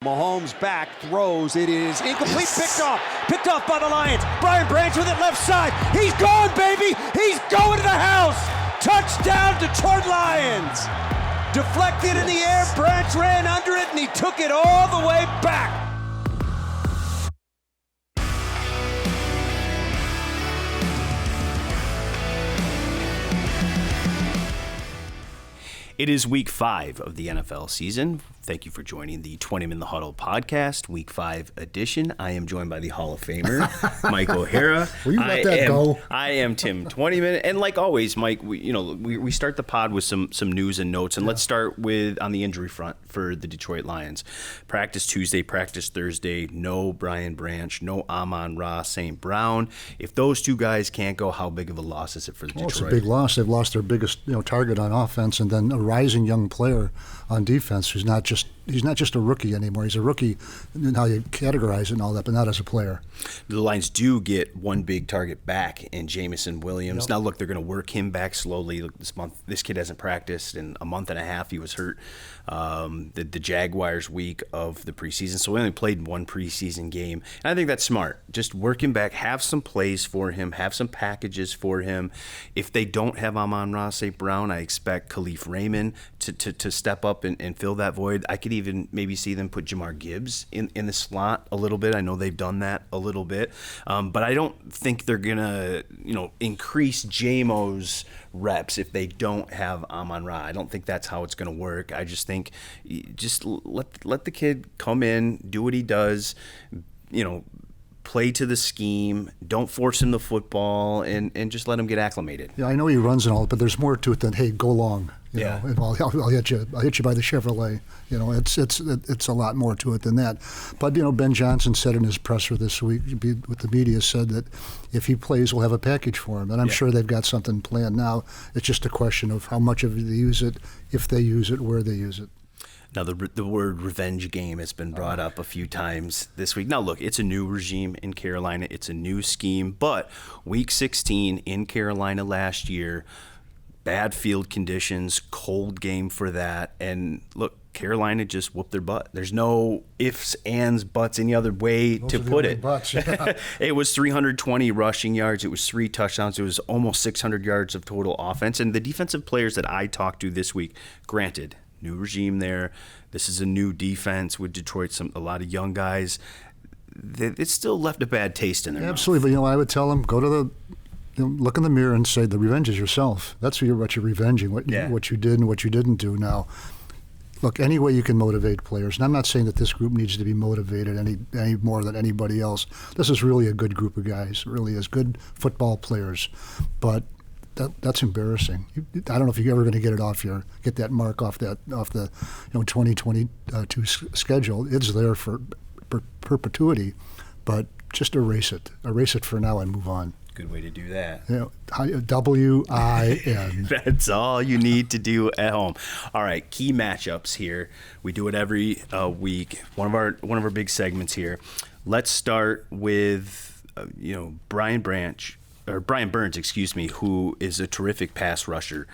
Mahomes back, throws. It is incomplete, picked off by the Lions. Brian Branch with it left side. He's gone, baby. He's going to the house. Touchdown, Detroit Lions. Deflected in the air, Branch ran under it, and he took it all the way back. It is week 5 of the NFL season. Thank you for joining the Twentyman the Huddle podcast, week 5 edition. I am joined by the Hall of Famer, Mike O'Hara. Will you let that go? I am Tim Twentyman. And like always, Mike, we start the pod with some news and notes. And let's start with on the injury front for the Detroit Lions. Practice Tuesday, practice Thursday. No Brian Branch, no Amon-Ra St. Brown. If those two guys can't go, how big of a loss is it for the Detroit? It's a big loss. They've lost their biggest target on offense, and then a rising young player on defense who's not just a rookie anymore. He's a rookie in how you categorize it and all that, but not as a player. The Lions do get one big target back in Jameson Williams. Yep. Now, look, they're going to work him back slowly. Look, this month, this kid hasn't practiced in a month and a half. He was hurt the Jaguars week of the preseason, so we only played one preseason game. And I think that's smart. Just work him back, have some plays for him, have some packages for him. If they don't have Amon-Ra St. Brown, I expect Khalif Raymond to step up and fill that void. I could even maybe see them put Jamar Gibbs in the slot a little bit. I know they've done that a little bit, but I don't think they're gonna increase JMO's reps if they don't have Amon-Ra. I don't think that's how it's gonna work. I just think just let the kid come in, do what he does, play to the scheme, don't force him the football, and just let him get acclimated. Yeah, I know he runs and all, but there's more to it than, hey, go long. Yeah. I'll hit you by the Chevrolet. It's a lot more to it than that. But Ben Johnson said in his presser this week with the media, said that if he plays, we'll have a package for him, and I'm sure they've got something planned now. It's just a question of how much of they use it, if they use it, where they use it. Now, the word revenge game has been brought up a few times this week. Now, look, it's a new regime in Carolina. It's a new scheme. But Week 16 in Carolina last year, bad field conditions, cold game for that. And, look, Carolina just whooped their butt. There's no ifs, ands, buts, any other way to put it. Butts, yeah. It was 320 rushing yards. It was 3 touchdowns. It was almost 600 yards of total offense. And the defensive players that I talked to this week, granted, new regime there. This is a new defense with Detroit, a lot of young guys. It still left a bad taste in their mouth. Absolutely. But I would tell them, go to look in the mirror and say, the revenge is yourself. That's what you're revenging, what you did and what you didn't do. Now, look, any way you can motivate players, and I'm not saying that this group needs to be motivated any more than anybody else. This is really a good group of guys, really is good football players, but that's embarrassing. I don't know if you're ever going to get that mark off the 2022 schedule. It's there for perpetuity, but just erase it. Erase it for now and move on. Good way to do that. WIN. That's all you need to do at home. All right, key matchups here. We do it every week. One of our big segments here. Let's start with Brian Burns, who is a terrific pass rusher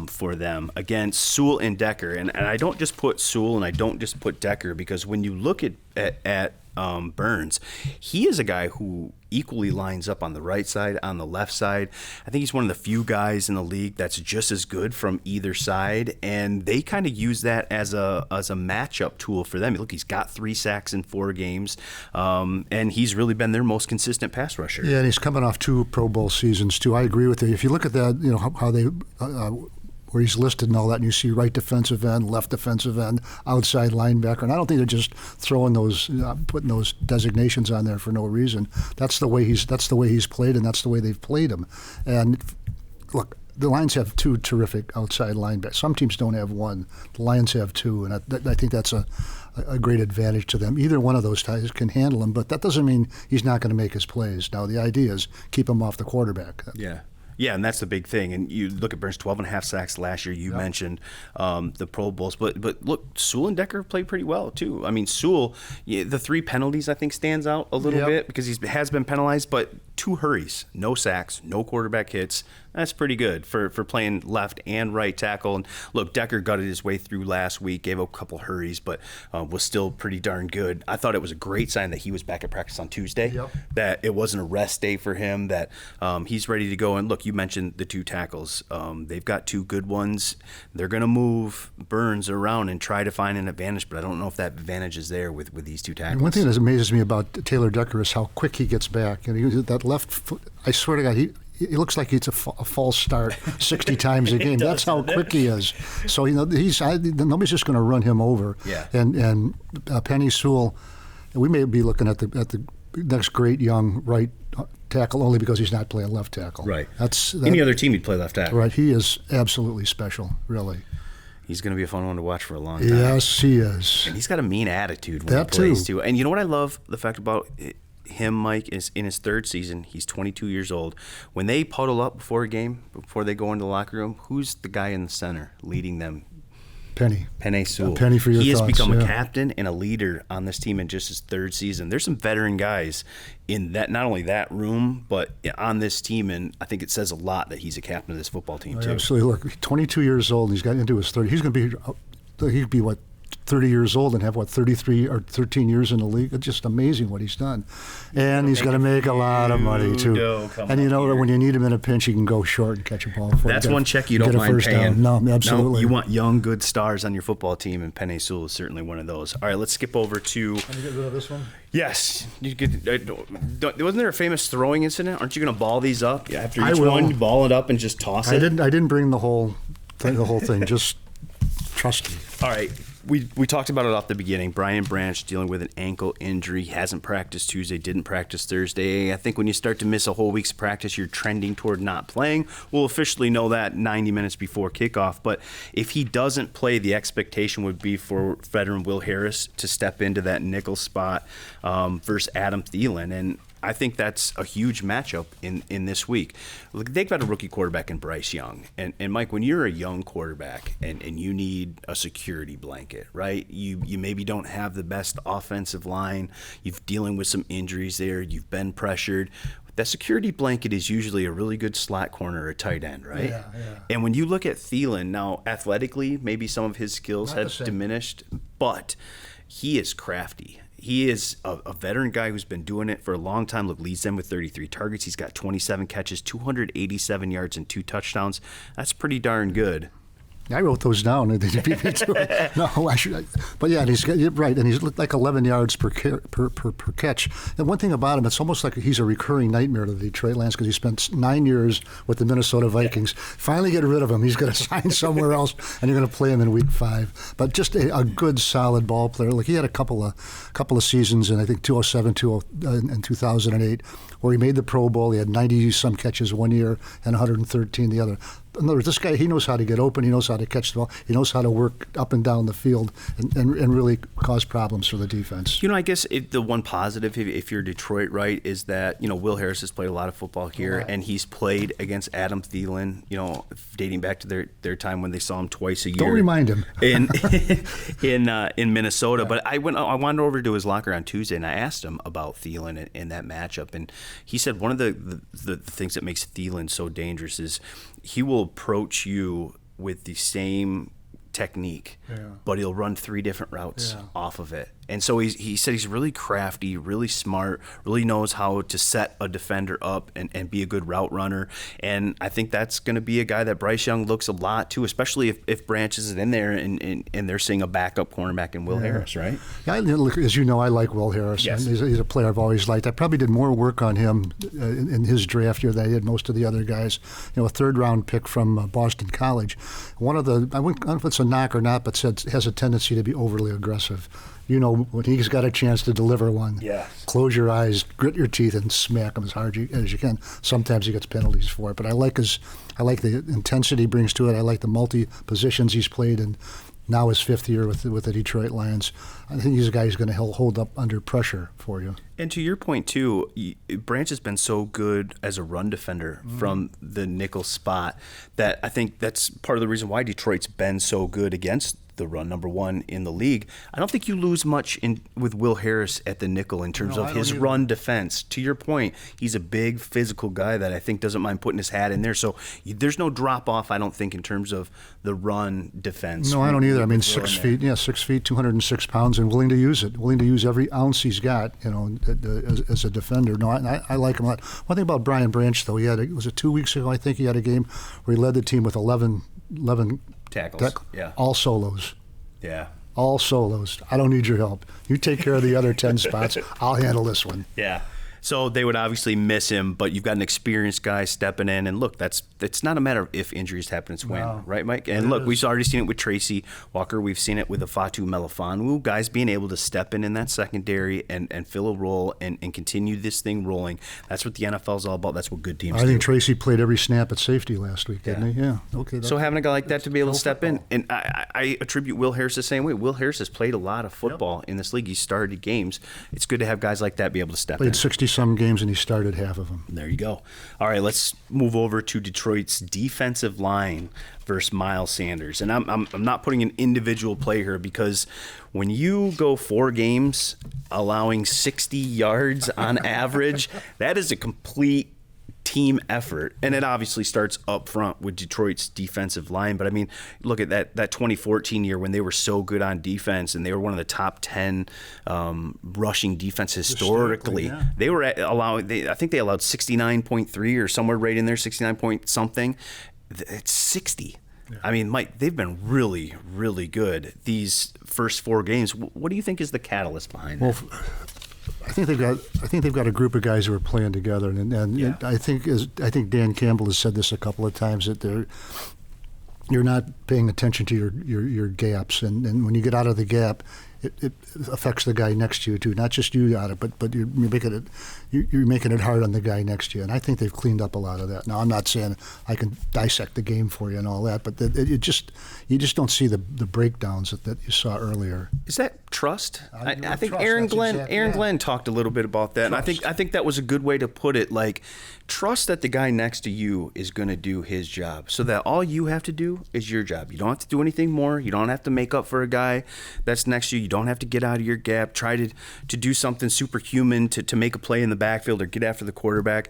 for them against Sewell and Decker. And I don't just put Sewell and I don't just put Decker, because when you look at Burns, he is a guy who equally lines up on the right side, on the left side. I think he's one of the few guys in the league that's just as good from either side, and they kind of use that as a matchup tool for them. Look, he's got 3 sacks in 4 games, and he's really been their most consistent pass rusher. Yeah, and he's coming off 2 Pro Bowl seasons too. I agree with you. If you look at that, how they where he's listed and all that, and you see right defensive end, left defensive end, outside linebacker, and I don't think they're just throwing those, putting those designations on there for no reason. That's the way he's played, and that's the way they've played him. And look, the Lions have 2 terrific outside linebackers. Some teams don't have one. The Lions have 2, and I think that's a great advantage to them. Either one of those guys can handle him, but that doesn't mean he's not going to make his plays. Now, the idea is keep him off the quarterback. Yeah, and that's the big thing. And you look at Burns, 12.5 sacks last year. You mentioned the Pro Bowls. But look, Sewell and Decker played pretty well, too. I mean, Sewell, the 3 penalties, I think, stands out a little bit because he has been penalized. But 2 hurries, no sacks, no quarterback hits. That's pretty good for playing left and right tackle. And look, Decker gutted his way through last week, gave up a couple hurries, but was still pretty darn good. I thought it was a great sign that he was back at practice on Tuesday, that it wasn't a rest day for him, that he's ready to go. And look, you mentioned the 2 tackles. They've got 2 good ones. They're going to move Burns around and try to find an advantage, but I don't know if that advantage is there with these 2 tackles. And one thing that amazes me about Taylor Decker is how quick he gets back. And that left foot, I swear to God, it looks like it's a false start 60 times a game. That's how quick he is. So, nobody's just going to run him over. Yeah. And Penny Sewell, we may be looking at the next great young right tackle only because he's not playing left tackle. Right. Any other team he'd play left tackle. Right. He is absolutely special, really. He's going to be a fun one to watch for a long time. Yes, he is. And he's got a mean attitude when he plays, too. And you know what I love? The fact about him, Mike, is in his 3rd season. He's 22 years old. When they puddle up before a game, before they go into the locker room, who's the guy in the center leading them? Penny Sewell. Penny for your He has thoughts, become a captain and a leader on this team in just his 3rd season. There's some veteran guys in that, not only that room, but on this team, and I think it says a lot that he's a captain of this football team, too. Absolutely. Look, 22 years old, he's got into his 30s. He's going to be, he'd be, 30 years old and have, 33 or 13 years in the league. It's just amazing what he's done. And he's going to make a lot of money, too. And when you need him in a pinch, he can go short and catch a ball. That's one check you don't mind paying. No, absolutely. No, you want young, good stars on your football team, and Penny Sewell is certainly one of those. All right, let's skip over to... Can you get rid of this one? Yes. Wasn't there a famous throwing incident? Aren't you going to ball these up after each one? You ball it up and just toss it? I didn't bring the whole thing. Just trust me. All right. We talked about it off the beginning. Brian Branch dealing with an ankle injury. Hasn't practiced Tuesday, didn't practice Thursday. I think when you start to miss a whole week's practice, you're trending toward not playing. We'll officially know that 90 minutes before kickoff. But if he doesn't play, the expectation would be for veteran Will Harris to step into that nickel spot versus Adam Thielen. And I think that's a huge matchup in this week. Look, they've got a rookie quarterback in Bryce Young. And Mike, when you're a young quarterback and you need a security blanket, right? You maybe don't have the best offensive line. You're dealing with some injuries there. You've been pressured. That security blanket is usually a really good slot corner or a tight end, right? Yeah. And when you look at Thielen, now athletically, maybe some of his skills have diminished, but he is crafty. He is a veteran guy who's been doing it for a long time. Look, leads them with 33 targets. He's got 27 catches, 287 yards, and 2 touchdowns. That's pretty darn good. I wrote those down. No, I should. But yeah, you're right, and he's like 11 yards per catch. And one thing about him, it's almost like he's a recurring nightmare to the Detroit Lions because he spent 9 years with the Minnesota Vikings. Finally, get rid of him. He's going to sign somewhere else, and you're going to play him in Week 5. But just a good, solid ball player. Like he had a couple of seasons in I think 2007, and 2008, where he made the Pro Bowl. He had 90 some catches one year and 113 the other. In other words, this guy, he knows how to get open. He knows how to catch the ball. He knows how to work up and down the field and really cause problems for the defense. I guess the one positive, if you're Detroit, right, is that, Will Harris has played a lot of football here, and he's played against Adam Thielen, dating back to their time when they saw him twice a year. Don't remind him. in Minnesota. Yeah. But I wandered over to his locker on Tuesday, and I asked him about Thielen and that matchup. And he said one of the things that makes Thielen so dangerous is he will approach you with the same technique, but he'll run 3 different routes off of it. And so he said he's really crafty, really smart, really knows how to set a defender up and be a good route runner. And I think that's going to be a guy that Bryce Young looks a lot to, especially if Branch isn't in there and they're seeing a backup cornerback in Will Harris, right? Yeah, as you know, I like Will Harris. Yes. He's a player I've always liked. I probably did more work on him in his draft year than I did most of the other guys. A 3rd-round pick from Boston College. I don't know if it's a knock or not, but has a tendency to be overly aggressive. When he's got a chance to deliver one, close your eyes, grit your teeth, and smack him as hard as you can. Sometimes he gets penalties for it, but I like the intensity he brings to it. I like the multi-positions he's played in. Now his 5th year with the Detroit Lions. I think he's a guy who's going to hold up under pressure for you. And to your point, too, Branch has been so good as a run defender from the nickel spot that I think that's part of the reason why Detroit's been so good against the run, number one in the league. I don't think you lose much with Will Harris at the nickel in terms of his run defense. To your point, he's a big physical guy that I think doesn't mind putting his hat in there. So there's no drop off, I don't think, in terms of the run defense. No, I don't either. I mean, 6 feet, 6 feet, 206 pounds, and willing to use it, willing to use every ounce he's got, as a defender. No, I like him a lot. One thing about Brian Branch, though, was it 2 weeks ago, I think he had a game where he led the team with 11 tackles. All solos. Yeah. All solos. I don't need your help. You take care of the other 10 spots. I'll handle this one. Yeah. So they would obviously miss him, but you've got an experienced guy stepping in. And look, it's not a matter of if injuries happen, it's when, right, Mike? And look, we've already seen it with Tracy Walker. We've seen it with the Fatu Melifonwu, guys being able to step in that secondary and fill a role and continue this thing rolling. That's what the NFL is all about. That's what good teams do. I think Tracy played every snap at safety last week, didn't he? Yeah. Okay. So having a guy like that to be able to step in, and I attribute Will Harris the same way. Will Harris has played a lot of football in this league. He started games. It's good to have guys like that be able to step in. Played 60-some games, and he started half of them. There you go. All right, let's move over to Detroit's defensive line versus Miles Sanders. And I'm not putting an individual play here because when you go 4 games allowing 60 yards on average, that is a complete team effort. And it obviously starts up front with Detroit's defensive line. But I mean, look at that 2014 year when they were so good on defense and they were one of the top 10 rushing defense historically. Yeah. They were I think they allowed 69.3 or somewhere right in there, 69 point something. It's 60. Yeah. I mean, Mike, they've been really, really good these first 4 games. What do you think is the catalyst behind that? I think they've got a group of guys who are playing together, and I think Dan Campbell has said this a couple of times that you're not paying attention to your gaps, and when you get out of the gap, it affects the guy next to you too. Not just you out of it, but you're making it hard on the guy next to you. And I think they've cleaned up a lot of that. Now I'm not saying I can dissect the game for you and all that, but you just don't see the breakdowns that you saw earlier. Is that trust? I think Aaron Glenn talked a little bit about that, trust. And I think that was a good way to put it. Like, trust that the guy next to you is going to do his job, so that all you have to do is your job. You don't have to do anything more. You don't have to make up for a guy that's next to you. You don't have to get out of your gap, try to do something superhuman to make a play in the backfield or get after the quarterback.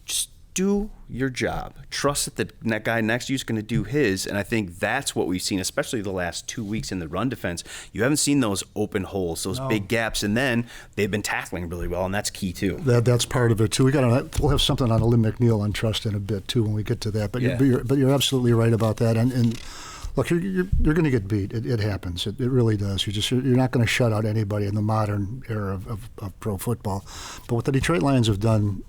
Just do your job. Trust that the guy next to you is going to do his, and I think that's what we've seen, especially the last 2 weeks in the run defense. You haven't seen those open holes, those big gaps, and then they've been tackling really well, and that's key too. That's part of it too. We'll have something on Lynn McNeil on trust in a bit too when we get to that. But you're absolutely right about that. And look, you're going to get beat. It happens. It really does. You're not going to shut out anybody in the modern era of pro football. But what the Detroit Lions have done,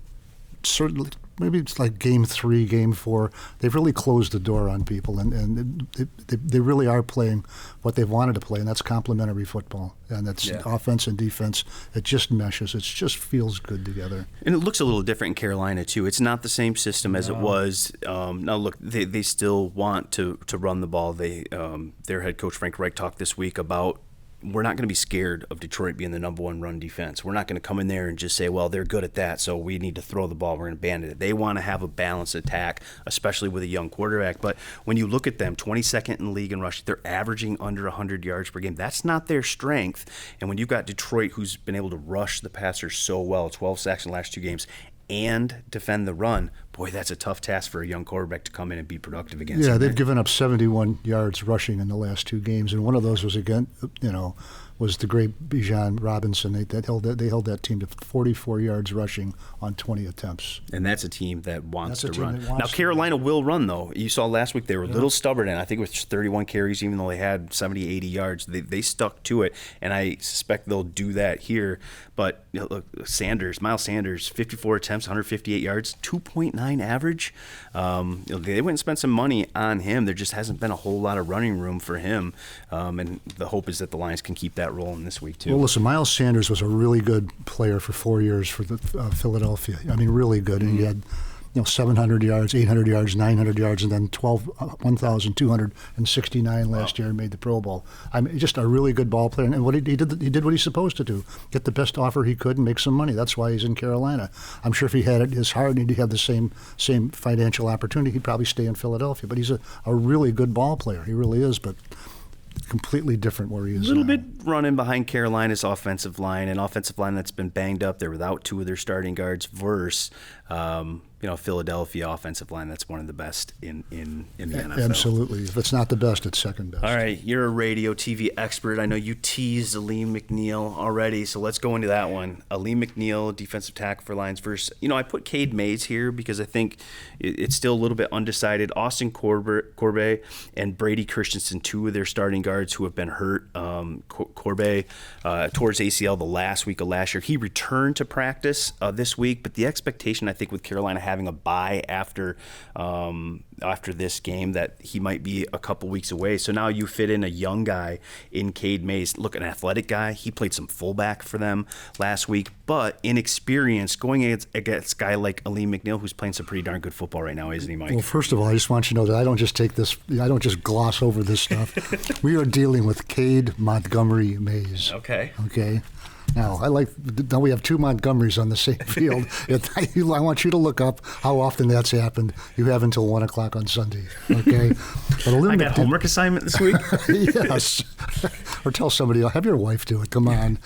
certainly, maybe it's like game 3, game 4, they've really closed the door on people, and they really are playing what they've wanted to play, and that's complementary football. And that's offense and defense. It just meshes. It just feels good together. And it looks a little different in Carolina, too. It's not the same system as it was. Now, look, they still want to run the ball. Their head coach, Frank Reich, talked this week about we're not going to be scared of Detroit being the number 1 run defense. We're not going to come in there and just say, well, they're good at that, so we need to throw the ball. We're going to abandon it. They want to have a balanced attack, especially with a young quarterback. But when you look at them, 22nd in the league in rush, they're averaging under 100 yards per game. That's not their strength. And when you've got Detroit, who's been able to rush the passer so well, 12 sacks in the last 2 games, and defend the run, boy, that's a tough task for a young quarterback to come in and be productive against. Yeah, they've given up 71 yards rushing in the last 2 games, and one of those was was the great Bijan Robinson. They held that team to 44 yards rushing on 20 attempts. And that's a team that wants to run. Now, Carolina will run, though. You saw last week they were a little stubborn, and I think it was 31 carries, even though they had 70, 80 yards. They stuck to it, and I suspect they'll do that here. But look, Miles Sanders, 54 attempts, 158 yards, 2.9 average. They went and spent some money on him. There just hasn't been a whole lot of running room for him, and the hope is that the Lions can keep that rolling this week too. Well, listen, Miles Sanders was a really good player for 4 years for the Philadelphia. I mean, really good, and he had 700 yards, 800 yards, 900 yards, and then 1,269 last year and made the Pro Bowl. I mean, just a really good ball player, and what he did what he's supposed to do: get the best offer he could and make some money. That's why he's in Carolina. I'm sure if he had his heart and he'd have the same financial opportunity, he'd probably stay in Philadelphia. But he's a really good ball player. He really is. But completely different where he is A little now. bit running behind Carolina's offensive line, an offensive line that's been banged up. They're without two of their starting guards versus, Philadelphia offensive line that's one of the best in the NFL. Absolutely. If it's not the best, it's second best. All right, you're a radio TV expert. I know you teased Aleem McNeil already, so let's go into that one. Aleem McNeil, defensive tackle for Lions versus, I put Cade Mays here because I think it's still a little bit undecided. Austin Corbett and Brady Christensen, two of their starting guards who have been hurt. Corbett towards ACL the last week of last year. He returned to practice this week, but the expectation, I think, with Carolina having a bye after this game, that he might be a couple weeks away. So now you fit in a young guy in Cade Mays. Look, an athletic guy. He played some fullback for them last week, but inexperienced going against a guy like Aleem McNeil, who's playing some pretty darn good football right now, isn't he, Mike? Well, first of all, I just want you to know that I don't just gloss over this stuff. We are dealing with Cade Montgomery Mays. Okay. Now, now we have two Montgomerys on the same field. I want you to look up how often that's happened. You have until 1 o'clock on Sunday, okay? But I got homework assignment this week. Yes. Or tell somebody, have your wife do it. Come on.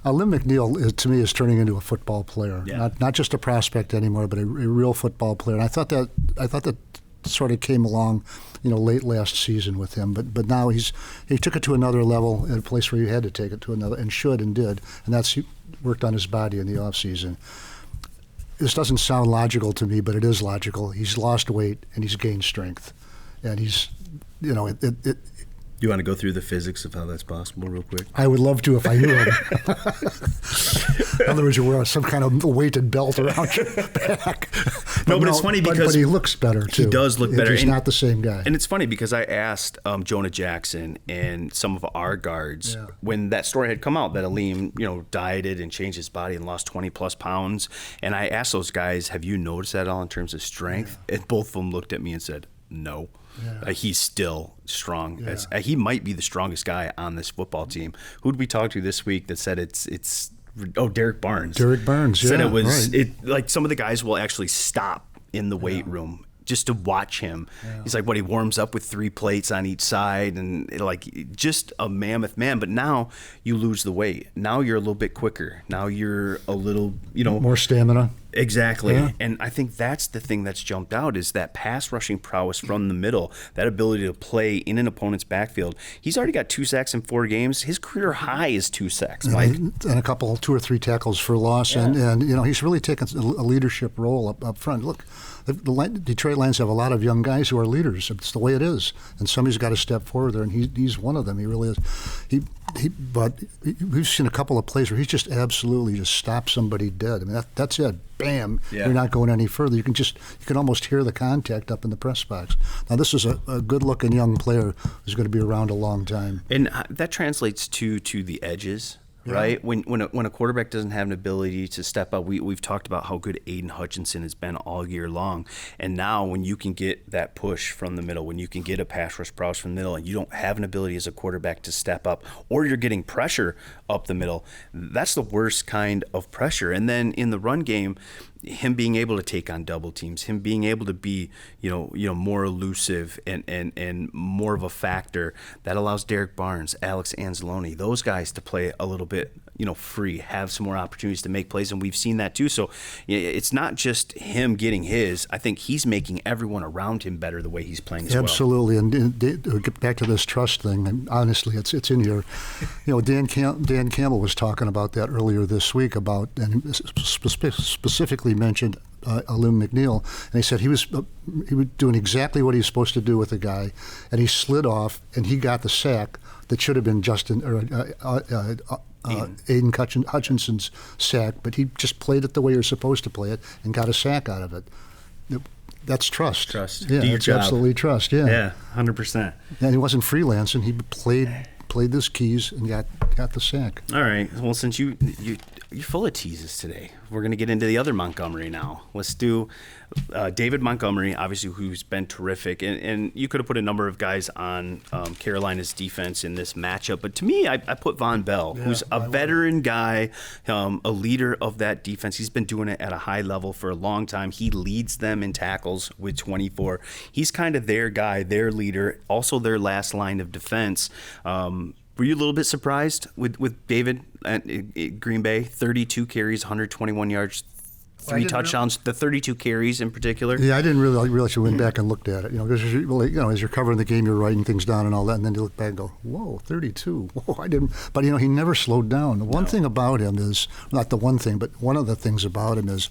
Aleem McNeil, to me, is turning into a football player. Yeah. Not just a prospect anymore, but a real football player. And I thought that sort of came along, late last season with him. But now he took it to another level at a place where he had to take it to another, and should and did. And he worked on his body in the offseason. This doesn't sound logical to me, but it is logical. He's lost weight and he's gained strength. And he's, You want to go through the physics of how that's possible real quick? I would love to if I knew him. In other words, you wear some kind of weighted belt around your back. But it's funny because but he looks better too. He does look better. He's not the same guy. And it's funny because I asked Jonah Jackson and some of our guards when that story had come out that Aleem, dieted and changed his body and lost 20 plus pounds. And I asked those guys, have you noticed that at all in terms of strength? Yeah. And both of them looked at me and said, no. Yeah. He's still strong. Yeah. He might be the strongest guy on this football team. Who did we talk to this week that said it's Derek Barnes. Derek Barnes, said it was like some of the guys will actually stop in the weight room just to watch him. Yeah. He's like, he warms up with 3 plates on each side and just a mammoth man. But now you lose the weight. Now you're a little bit quicker. Now you're a little, more stamina. Exactly. Yeah. And I think that's the thing that's jumped out is that pass rushing prowess from the middle, that ability to play in an opponent's backfield. He's already got 2 sacks in 4 games. His career high is 2 sacks, Mike. And a couple, 2 or 3 tackles for loss. Yeah. And he's really taken a leadership role up front. Look, the Detroit Lions have a lot of young guys who are leaders. It's the way it is. And somebody's got to step forward there, and he's one of them. He really is. But we've seen a couple of plays where he's just absolutely just stopped somebody dead. I mean, that's it. Bam! Yeah. You're not going any further. You can almost hear the contact up in the press box. Now, this is a good-looking young player who's going to be around a long time. And that translates to the edges. Yeah. Right? When a quarterback doesn't have an ability to step up, we've talked about how good Aiden Hutchinson has been all year long. And now when you can get that push from the middle, when you can get a pass rush prowess from the middle, and you don't have an ability as a quarterback to step up, or you're getting pressure up the middle, that's the worst kind of pressure. And then in the run game, him being able to take on double teams, him being able to be, more elusive and more of a factor, that allows Derek Barnes, Alex Anzalone, those guys to play a little bit, free, have some more opportunities to make plays, and we've seen that too. So it's not just him getting his. I think he's making everyone around him better the way he's playing as Absolutely. Well. And get back to this trust thing, and honestly, it's in here. Dan Campbell was talking about that earlier this week and specifically mentioned Aleem McNeil, and he said he was doing exactly what he was supposed to do with the guy, and he slid off, and he got the sack that should have been Aiden Hutchinson's sack, but he just played it the way you're supposed to play it and got a sack out of it. That's trust. Trust. Yeah, it's absolutely trust. Yeah. Yeah, 100%. And he wasn't freelancing. He played his keys and got the sack. All right. Well, since you You're full of teases today. We're going to get into the other Montgomery now. Let's do David Montgomery, obviously, who's been terrific. And you could have put a number of guys on Carolina's defense in this matchup. But to me, I put Von Bell, who's a veteran guy, a leader of that defense. He's been doing it at a high level for a long time. He leads them in tackles with 24. He's kind of their guy, their leader, also their last line of defense. Were you a little bit surprised with David at Green Bay? 32 carries, 121 yards, 3 touchdowns. The 32 carries in particular. Yeah, I didn't really realize you went back and looked at it. Because as you're covering the game, you're writing things down and all that, and then you look back and go, "Whoa, 32! Whoa, I didn't." But he never slowed down. The one thing about him is not the one thing, but one of the things about him is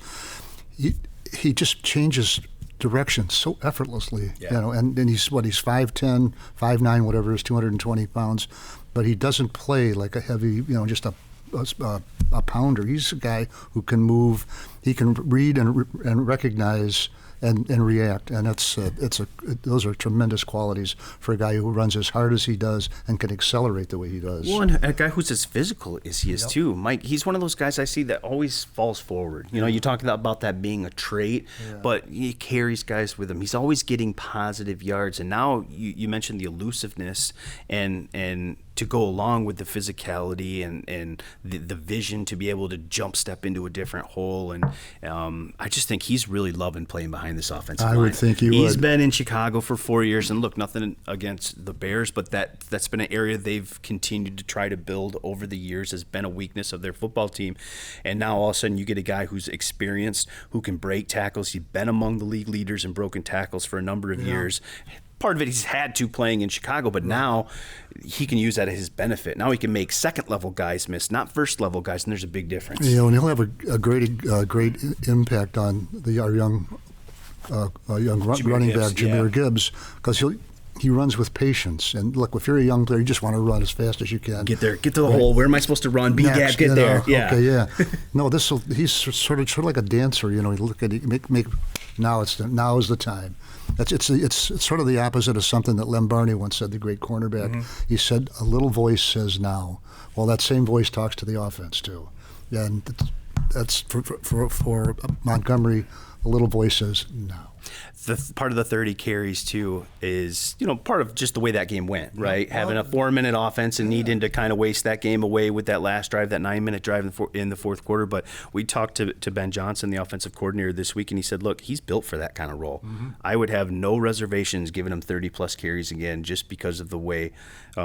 he just changes direction so effortlessly. And he's 5'10", 5'9", whatever it is, 220 pounds. But he doesn't play like a heavy, just a pounder. He's a guy who can move. He can read and recognize and react, and those are tremendous qualities for a guy who runs as hard as he does and can accelerate the way he does. Well, and a guy who's as physical as he is too, Mike. He's one of those guys I see that always falls forward. You talk about that being a trait, but he carries guys with him. He's always getting positive yards, and now you mentioned the elusiveness and to go along with the physicality and the vision to be able to jump step into a different hole. And I just think he's really loving playing behind this offensive line. I would think He's been in Chicago for 4 years, and look, nothing against the Bears, but that's been an area they've continued to try to build over the years, has been a weakness of their football team. And now all of a sudden you get a guy who's experienced, who can break tackles. He's been among the league leaders in broken tackles for a number of years. Part of it he's had to playing in Chicago, but now he can use that as his benefit. Now he can make second-level guys miss, not first-level guys, and there's a big difference. And he'll have a great impact on our young running back, Jahmyr Gibbs, because he runs with patience. And look, if you're a young player, you just want to run as fast as you can. Get there, get to the hole. Where am I supposed to run? B-gap, get there. Yeah. No, he's sort of like a dancer. You look at it, make now is the time. It's sort of the opposite of something that Lem Barney once said, the great cornerback. Mm-hmm. He said, "A little voice says now." Well, that same voice talks to the offense too, and that's for Montgomery. A little voice says now. The part of the 30 carries too is part of just the way that game went, right? Having a 4-minute offense and needing to kind of waste that game away with that last drive, that 9-minute drive in the fourth quarter. But we talked to Ben Johnson, the offensive coordinator, this week, and he said, look, he's built for that kind of role. Mm-hmm. I would have no reservations giving him 30-plus carries again, just because of the way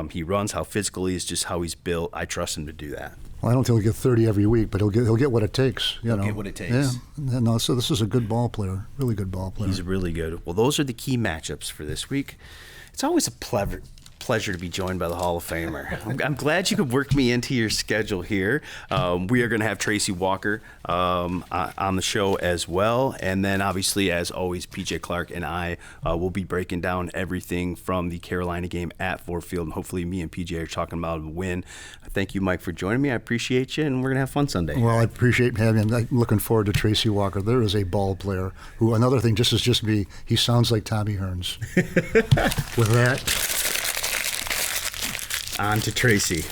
he runs, how physical he is, just how he's built. I trust him to do that. Well, I don't think he'll get 30 every week, but he'll get what it takes. He'll get what it takes. Yeah. No, so this is a good ball player, really good ball player. He's really good. Well, those are the key matchups for this week. It's always a pleasure to be joined by the Hall of Famer. I'm glad you could work me into your schedule here. We are going to have Tracy Walker on the show as well. And then obviously, as always, PJ Clark and I will be breaking down everything from the Carolina game at Ford Field. And hopefully me and PJ are talking about a win. Thank you, Mike, for joining me. I appreciate you, and we're going to have fun Sunday. Well, I appreciate having you. I'm looking forward to Tracy Walker. There is a ball player who, another thing, just me, he sounds like Tommy Hearns. With that, on to Tracy.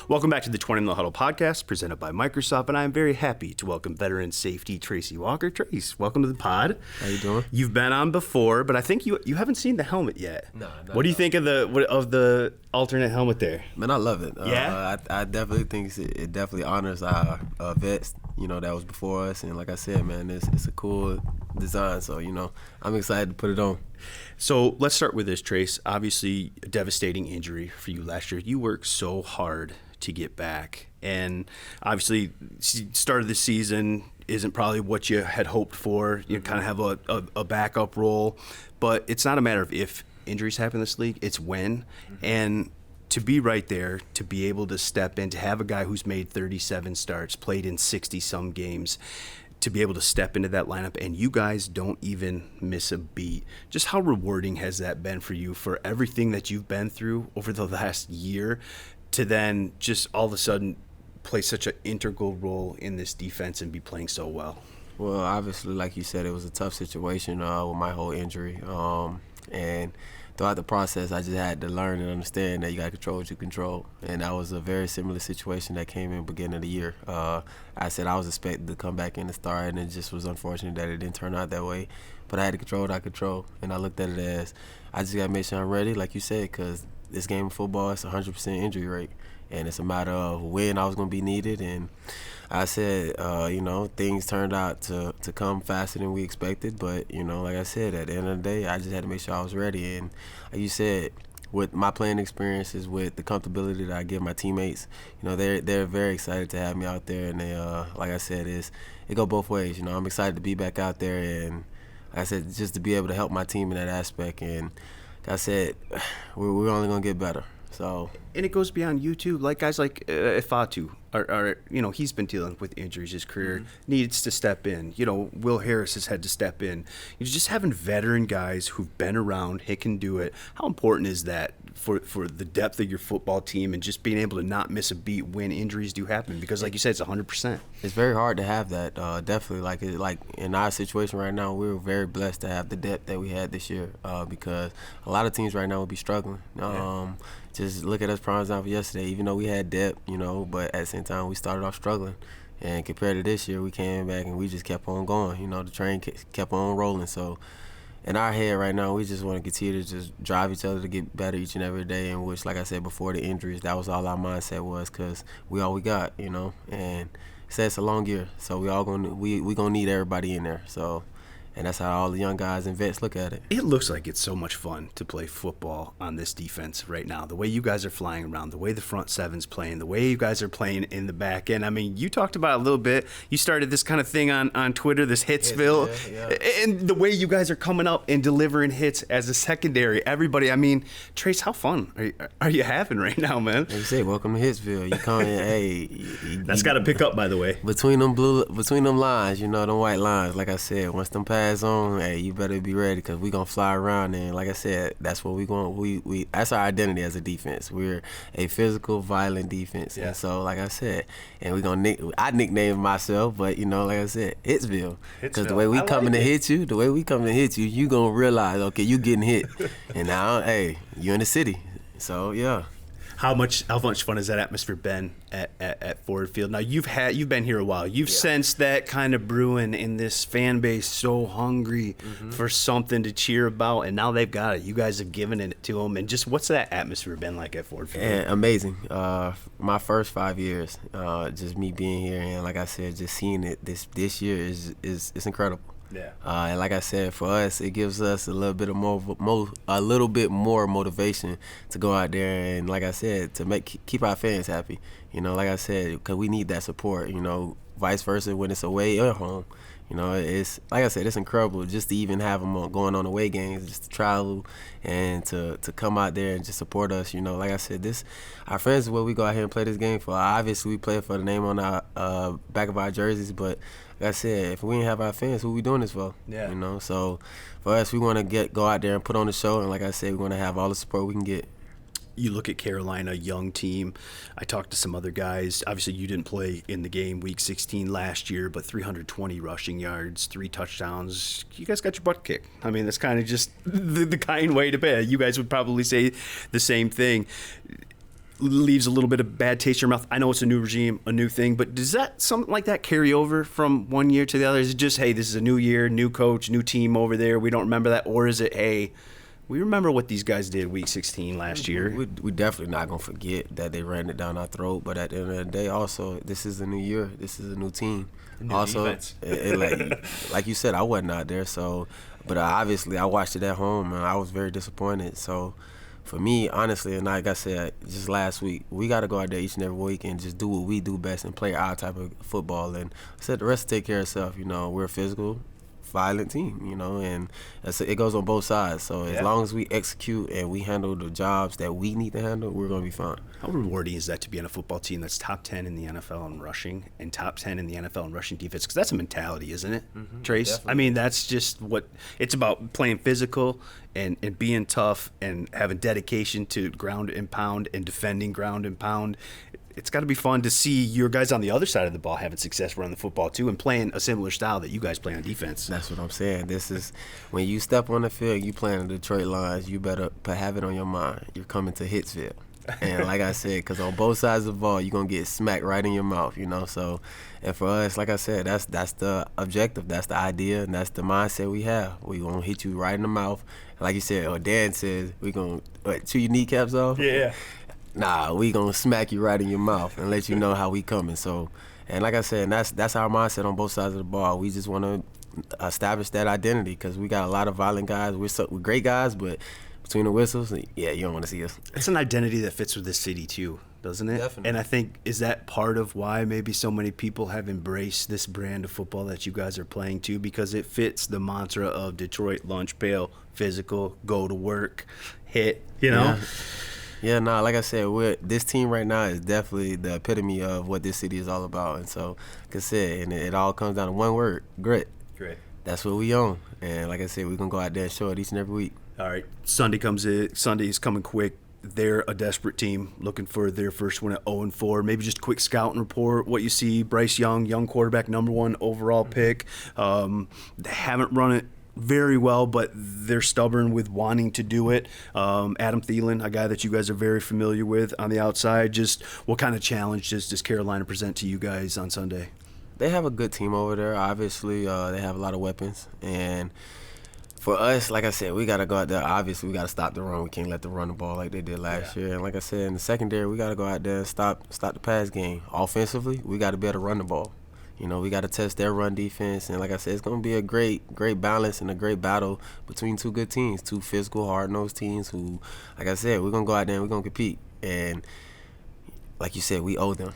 Welcome back to the Twentyman Huddle podcast, presented by Microsoft, and I am very happy to welcome veteran safety Tracy Walker. Trace, welcome to the pod. How you doing? You've been on before, but I think you haven't seen the helmet yet. No. What do you think of the alternate helmet there? Man, I love it. Yeah? I definitely think it definitely honors our vets, that was before us, and like I said, man, it's a cool design. So I'm excited to put it on. So let's start with this, Trace. Obviously, a devastating injury for you last year. You worked so hard to get back, and obviously start of the season isn't probably what you had hoped for. You kind of have a backup role, but it's not a matter of if injuries happen in this league, it's when. And to be right there, to be able to step in, to have a guy who's made 37 starts, played in 60-some games, to be able to step into that lineup, and you guys don't even miss a beat. Just how rewarding has that been for you, for everything that you've been through over the last year, to then just all of a sudden play such an integral role in this defense and be playing so well? Well, obviously, like you said, it was a tough situation with my whole injury. And throughout the process, I just had to learn and understand that you got to control what you control. And that was a very similar situation that came in the beginning of the year. I said I was expected to come back in and start, and it just was unfortunate that it didn't turn out that way. But I had to control what I control, and I looked at it as I just got to make sure I'm ready, like you said, because this game of football, it's 100% injury rate. And it's a matter of when I was going to be needed. And I said, things turned out to come faster than we expected. But, like I said, at the end of the day, I just had to make sure I was ready. And like you said, with my playing experiences, with the comfortability that I give my teammates, they're very excited to have me out there. And they, like I said, it go both ways. I'm excited to be back out there. And like I said, just to be able to help my team in that aspect. And like I said, we're only going to get better. So, and it goes beyond you too. Like guys like Ifatu, he's been dealing with injuries. His career needs to step in. Will Harris has had to step in. Just having veteran guys who've been around, he can do it. How important is that for the depth of your football team and just being able to not miss a beat when injuries do happen? Because like you said, it's 100%. It's very hard to have that. Definitely, like in our situation right now, we're very blessed to have the depth that we had this year. Because a lot of teams right now would be struggling. Just look at us, prime example, yesterday. Even though we had depth, but at the same time, we started off struggling. And compared to this year, we came back and we just kept on going. The train kept on rolling. So in our head right now, we just want to continue to just drive each other to get better each and every day. And which, like I said before, the injuries, that was all our mindset was, because we all we got, And it's a long year, so we gonna need everybody in there. So. And that's how all the young guys and vets look at it. It looks like it's so much fun to play football on this defense right now. The way you guys are flying around, the way the front seven's playing, the way you guys are playing in the back end. I mean, you talked about it a little bit. You started this kind of thing on Twitter, this Hitsville. Yeah. And the way you guys are coming up and delivering hits as a secondary. Everybody, I mean, Trace, how fun are you having right now, man? Like you say, welcome to Hitsville. You come in, hey. That's got to pick up, by the way. Between them lines, them white lines, like I said, once them pass on, hey, you better be ready, because we gonna fly around. And like I said, that's what we that's our identity as a defense. We're a physical, violent defense. Yeah. And so, like I said, and I nicknamed myself, but like I said, Hitsville, because the way we coming to hit you, you gonna realize, okay, you getting hit, and now, hey, you in the city. So yeah. How much fun has that atmosphere been at Ford Field? Now you've been here a while. You've sensed that kind of brewing in this fan base, so hungry for something to cheer about, and now they've got it. You guys have given it to them, and just what's that atmosphere been like at Ford Field? And amazing. My first 5 years, just me being here, and like I said, just seeing it this year is incredible. Yeah. And like I said, for us, it gives us a little bit more motivation to go out there and, like I said, to keep our fans happy. Like I said, because we need that support. Vice versa when it's away or home. It's like I said, it's incredible just to even have them going on away games, just to travel and to come out there and just support us. Like I said, our fans is what we go out here and play this game for. Obviously, we play for the name on our back of our jerseys, but like I said, if we didn't have our fans, who we doing this for? Yeah. So for us, we want to go out there and put on the show, and like I said, we want to have all the support we can get. You look at Carolina, young team. I talked to some other guys. Obviously, you didn't play in the game week 16 last year, but 320 rushing yards, 3 touchdowns. You guys got your butt kicked. I mean, that's kind of just the kind way to play. You guys would probably say the same thing. Leaves a little bit of bad taste in your mouth. I know it's a new regime, a new thing, but does that something like that carry over from one year to the other? Is it just, hey, this is a new year, new coach, new team over there, we don't remember that? Or is it, hey, we remember what these guys did week 16 last year? We definitely not going to forget that they ran it down our throat, but at the end of the day, also, this is a new year. This is a new team. New also, defense. like you said, I wasn't out there, so, but obviously I watched it at home, and I was very disappointed. So for me, honestly, and like I said just last week, we got to go out there each and every week and just do what we do best and play our type of football. And I said the rest take care of itself. We're a physical, violent team, and it goes on both sides. So as long as we execute and we handle the jobs that we need to handle, we're going to be fine. How rewarding is that to be on a football team that's top 10 in the NFL in rushing and top 10 in the NFL in rushing defense? Because that's a mentality, isn't it, Trace? Definitely. I mean, that's just what it's about, playing physical and being tough and having dedication to ground and pound and defending ground and pound. it's got to be fun to see your guys on the other side of the ball having success running the football too and playing a similar style that you guys play on defense. That's what I'm saying. This is when you step on the field, you playing the Detroit Lions, you better have it on your mind. You're coming to Hitsville. And like I said, because on both sides of the ball, you're going to get smacked right in your mouth, you know. So, and for us, like I said, that's the objective. That's the idea, and that's the mindset we have. We're going to hit you right in the mouth. And like you said, or Dan says, we're going to chew your kneecaps off? Yeah. Nah, we gonna smack you right in your mouth and let you know how we coming. So, and like I said, that's our mindset on both sides of the ball. We just want to establish that identity because we got a lot of violent guys. We're great guys, but between the whistles, yeah, you don't want to see us. It's an identity that fits with this city too, doesn't it? Definitely. And I think, is that part of why maybe so many people have embraced this brand of football that you guys are playing too, because it fits the mantra of Detroit: lunch pail, physical, go to work, hit, you know? Yeah. Yeah, no, like I said, this team right now is definitely the epitome of what this city is all about. And so, like I said, and it all comes down to one word: grit. Great. That's what we own. And like I said, we're going to go out there and show it each and every week. All right, Sunday comes in. Sunday is coming quick. They're a desperate team looking for their first win at 0-4. Maybe just a quick scouting report, what you see. Bryce Young quarterback, #1 overall pick. They haven't run it very well, but they're stubborn with wanting to do it. Adam Thielen, a guy that you guys are very familiar with on the outside. Just what kind of challenge does Carolina present to you guys on Sunday? They have a good team over there. Obviously, they have a lot of weapons. And for us, like I said, we got to go out there. Obviously, we got to stop the run. We can't let them run the ball like they did last year. And like I said, in the secondary, we got to go out there and stop the pass game. Offensively, we got to be able to run the ball. You know, we got to test their run defense. And like I said, it's going to be a great balance and a great battle between two good teams, two physical, hard-nosed teams who, like I said, we're going to go out there and we're going to compete. And like you said, we owe them.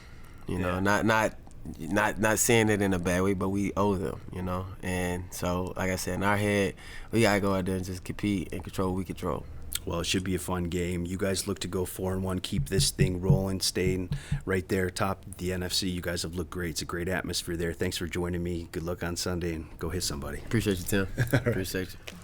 You know, not saying it in a bad way, but we owe them, you know. And so, like I said, in our head, we got to go out there and just compete and control what we control. Well, it should be a fun game. You guys look to go 4-1, keep this thing rolling, staying right there top of the NFC. You guys have looked great. It's a great atmosphere there. Thanks for joining me. Good luck on Sunday, and go hit somebody. Appreciate you, Tim. Appreciate you.